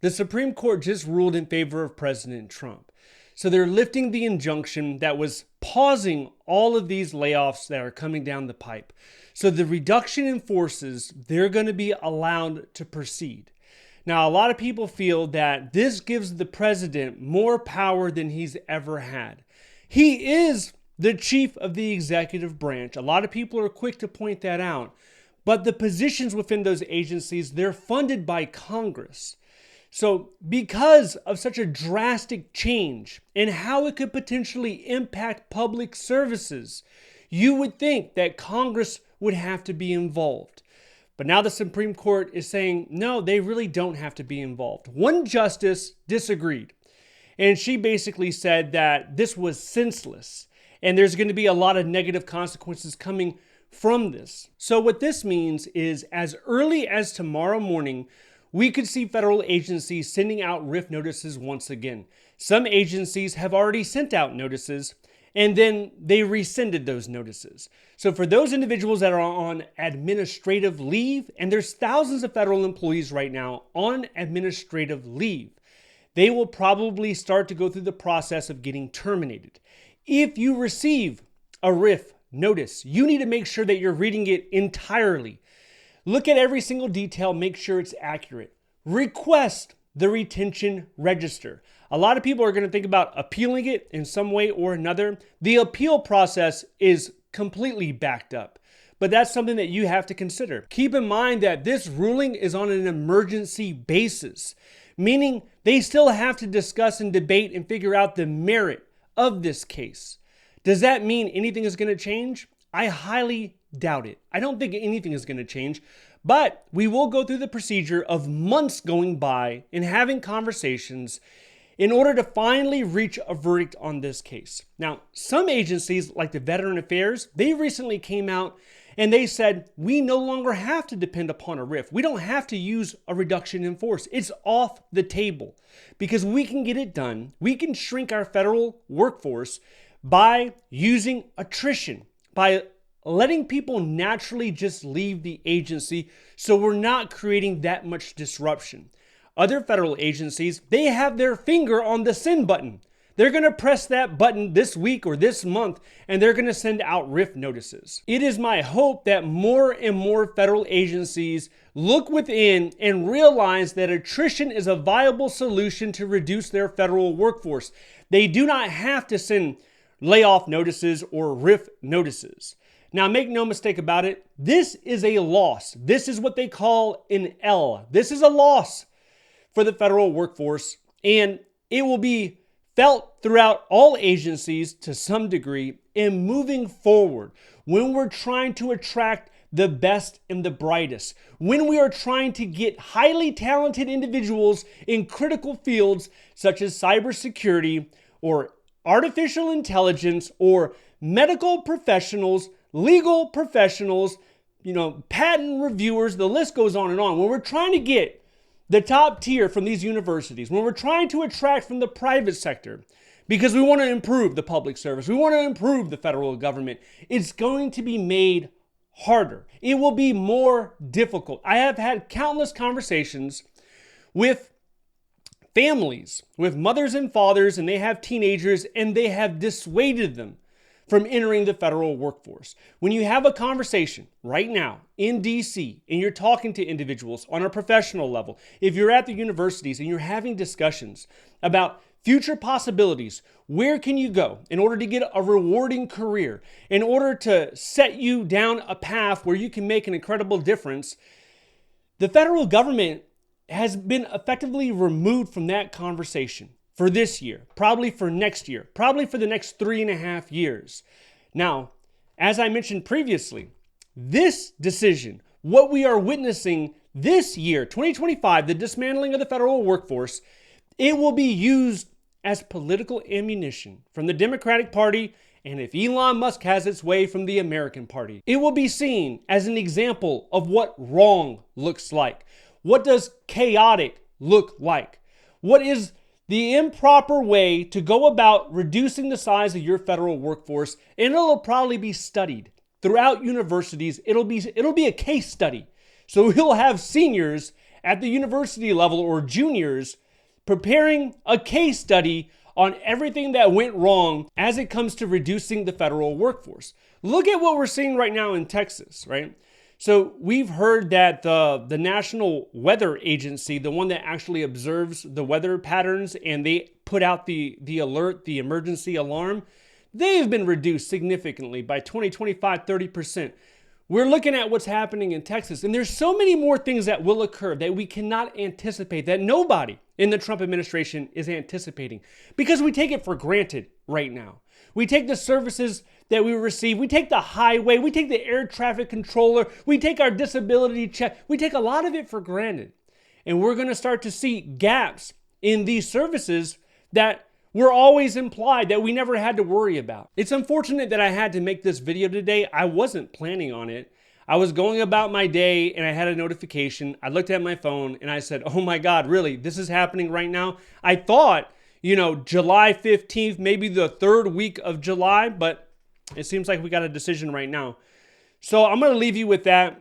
The Supreme Court just ruled in favor of President Trump. So they're lifting the injunction that was pausing all of these layoffs that are coming down the pipe. So the reduction in forces, they're going to be allowed to proceed. Now, a lot of people feel that this gives the president more power than he's ever had. He is the chief of the executive branch. A lot of people are quick to point that out. But the positions within those agencies, they're funded by Congress. So because of such a drastic change in how it could potentially impact public services, you would think that Congress would have to be involved. But now the Supreme Court is saying, no, they really don't have to be involved. One justice disagreed, and she basically said that this was senseless, and there's going to be a lot of negative consequences coming from this. So what this means is as early as tomorrow morning, we could see federal agencies sending out RIF notices once again. Some agencies have already sent out notices, and then they rescinded those notices. So for those individuals that are on administrative leave, and there's thousands of federal employees right now on administrative leave, they will probably start to go through the process of getting terminated. If you receive a RIF notice, you need to make sure that you're reading it entirely. Look at every single detail, make sure it's accurate. Request the retention register. A lot of people are going to think about appealing it in some way or another. The appeal process is completely backed up, but that's something that you have to consider. Keep in mind that this ruling is on an emergency basis, meaning they still have to discuss and debate and figure out the merit of this case. Does that mean anything is going to change? I highly doubt it. I don't think anything is going to change, but we will go through the procedure of months going by and having conversations in order to finally reach a verdict on this case. Now, some agencies like the Veteran Affairs, they recently came out and they said, we no longer have to depend upon a RIF. We don't have to use a reduction in force. It's off the table because we can get it done. We can shrink our federal workforce by using attrition, by letting people naturally just leave the agency so we're not creating that much disruption. Other federal agencies, they have their finger on the send button. They're going to press that button this week or this month, and they're going to send out RIF notices. It is my hope that more and more federal agencies look within and realize that attrition is a viable solution to reduce their federal workforce. They do not have to send layoff notices or RIF notices. Now, make no mistake about it, this is a loss. This is what they call an L. This is a loss for the federal workforce, and it will be felt throughout all agencies to some degree. And moving forward, when we're trying to attract the best and the brightest, when we are trying to get highly talented individuals in critical fields such as cybersecurity or artificial intelligence or medical professionals, legal professionals, patent reviewers, the list goes on and on. When we're trying to get the top tier from these universities, when we're trying to attract from the private sector, because we want to improve the public service, we want to improve the federal government, it's going to be made harder. It will be more difficult. I have had countless conversations with families, with mothers and fathers, and they have teenagers, and they have dissuaded them from entering the federal workforce. When you have a conversation right now in DC and you're talking to individuals on a professional level, if you're at the universities and you're having discussions about future possibilities, where can you go in order to get a rewarding career, in order to set you down a path where you can make an incredible difference, the federal government has been effectively removed from that conversation. For this year, probably for next year, probably for the next 3.5 years. Now, as I mentioned previously, this decision, what we are witnessing this year, 2025, the dismantling of the federal workforce, it will be used as political ammunition from the Democratic Party, and if Elon Musk has its way, from the American Party. It will be seen as an example of what wrong looks like. What does chaotic look like? What is the improper way to go about reducing the size of your federal workforce? And it'll probably be studied throughout universities. It'll be a case study. So we'll have seniors at the university level or juniors preparing a case study on everything that went wrong as it comes to reducing the federal workforce. Look at what we're seeing right now in Texas, right? So we've heard that the National Weather Agency, the one that actually observes the weather patterns and they put out the alert, the emergency alarm, they have been reduced significantly by 20, 25, 30%. We're looking at what's happening in Texas, and there's so many more things that will occur that we cannot anticipate, that nobody in the Trump administration is anticipating, because we take it for granted right now. We take the services that we receive, we take the highway, we take the air traffic controller, we take our disability check, we take a lot of it for granted. And we're gonna start to see gaps in these services that were always implied, that we never had to worry about. It's unfortunate that I had to make this video today. I wasn't planning on it. I was going about my day and I had a notification. I looked at my phone and I said, oh my God, really? This is happening right now? I thought, July 15th, maybe the third week of July, but it seems like we got a decision right now. So I'm gonna leave you with that.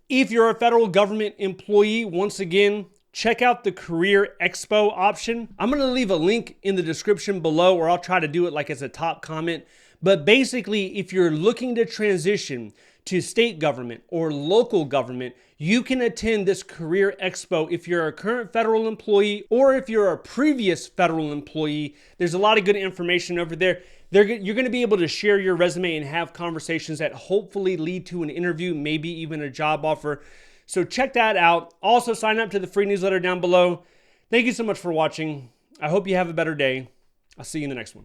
If you're a federal government employee, once again, check out the Career Expo option. I'm going to leave a link in the description below, or I'll try to do it like as a top comment. But basically, if you're looking to transition to state government or local government, you can attend this Career Expo if you're a current federal employee or if you're a previous federal employee. There's a lot of good information over there. You're going to be able to share your resume and have conversations that hopefully lead to an interview, maybe even a job offer. So check that out. Also sign up to the free newsletter down below. Thank you so much for watching. I hope you have a better day. I'll see you in the next one.